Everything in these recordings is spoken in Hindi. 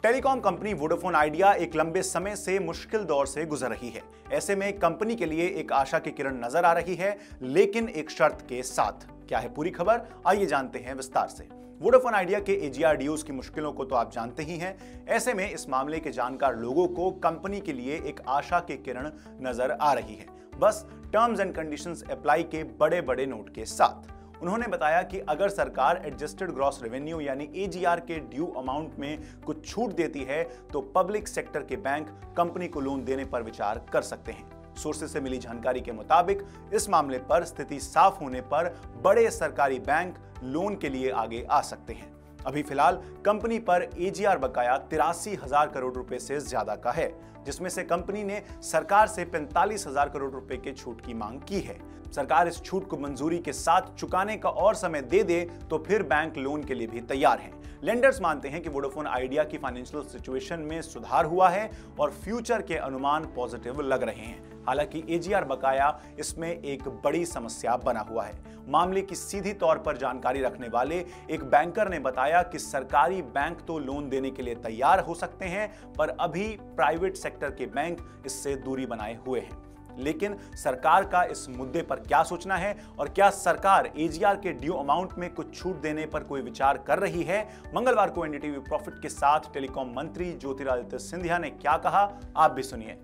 टेलीकॉम कंपनी वोडाफोन आइडिया एक लंबे समय से मुश्किल दौर से गुजर रही है। ऐसे में कंपनी के लिए एक आशा की किरण नजर आ रही है, लेकिन एक शर्त के साथ। क्या है पूरी खबर, आइए जानते हैं विस्तार से। वोडाफोन आइडिया के एजीआर ड्यूज की मुश्किलों को तो आप जानते ही हैं। ऐसे में इस मामले के जानकार लोगों को कंपनी के लिए एक आशा की किरण नजर आ रही है, बस टर्म्स एंड कंडीशंस अप्लाई के बड़े बड़े नोट के साथ। उन्होंने बताया कि अगर सरकार एडजस्टेड ग्रॉस रेवेन्यू यानी एजीआर के ड्यू अमाउंट में कुछ छूट देती है तो पब्लिक सेक्टर के बैंक कंपनी को लोन देने पर विचार कर सकते हैं। सोर्सेस से मिली जानकारी के मुताबिक इस मामले पर स्थिति साफ होने पर बड़े सरकारी बैंक लोन के लिए आगे आ सकते हैं। अभी फिलहाल कंपनी पर एजीआर बकाया 83,000 करोड़ रुपए से ज्यादा का है, जिसमें से कंपनी ने सरकार से 45,000 करोड़ रुपए के छूट की मांग की है। सरकार इस छूट को मंजूरी के साथ चुकाने का और समय दे दे तो फिर बैंक लोन के लिए भी तैयार हैं। लेंडर्स मानते हैं कि वोडाफोन आइडिया की फाइनेंशियल सिचुएशन में सुधार हुआ है और फ्यूचर के अनुमान पॉजिटिव लग रहे हैं। हालांकि एजीआर बकाया इसमें एक बड़ी समस्या बना हुआ है। मामले की सीधी तौर पर जानकारी रखने वाले एक बैंकर ने बताया कि सरकारी बैंक तो लोन देने के लिए तैयार हो सकते हैं, पर अभी प्राइवेट सेक्टर के बैंक इससे दूरी बनाए हुए हैं। लेकिन सरकार का इस मुद्दे पर क्या सोचना है और क्या सरकार एजीआर के ड्यू अमाउंट में कुछ छूट देने पर कोई विचार कर रही है? मंगलवार को एनडीटीवी प्रॉफिट के साथ टेलीकॉम मंत्री ज्योतिरादित्य सिंधिया ने क्या कहा, आप भी सुनिए।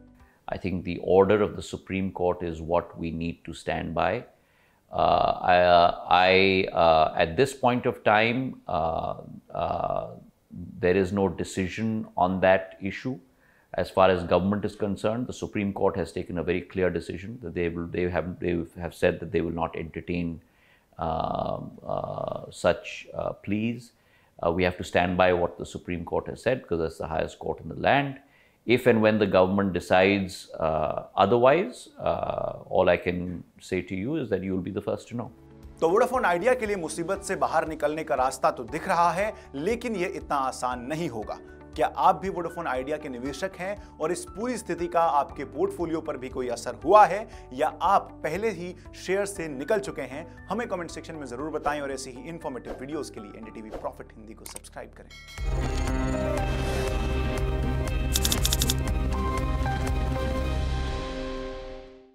I think the order of the Supreme Court is what we need to stand by. At this point of time, there is no decision on that issue. As far as government is concerned, the Supreme Court has taken a very clear decision that they have said that they will not entertain such pleas. We have to stand by what the Supreme Court has said because that's the highest court in the land. If and when the government decides otherwise, all I can say to you is that you will be the first to know. तो वोडाफोन आइडिया के लिए मुसीबत से बाहर निकलने का रास्ता तो दिख रहा है, लेकिन यह इतना आसान नहीं होगा। क्या आप भी वोडाफोन आइडिया के निवेशक हैं और इस पूरी स्थिति का आपके पोर्टफोलियो पर भी कोई असर हुआ है, या आप पहले ही शेयर से निकल चुके हैं? हमें कमेंट सेक्शन में जरूर बताएं और ऐसे ही इंफॉर्मेटिव वीडियोस के लिए एनडीटीवी प्रॉफिट हिंदी को सब्सक्राइब करें।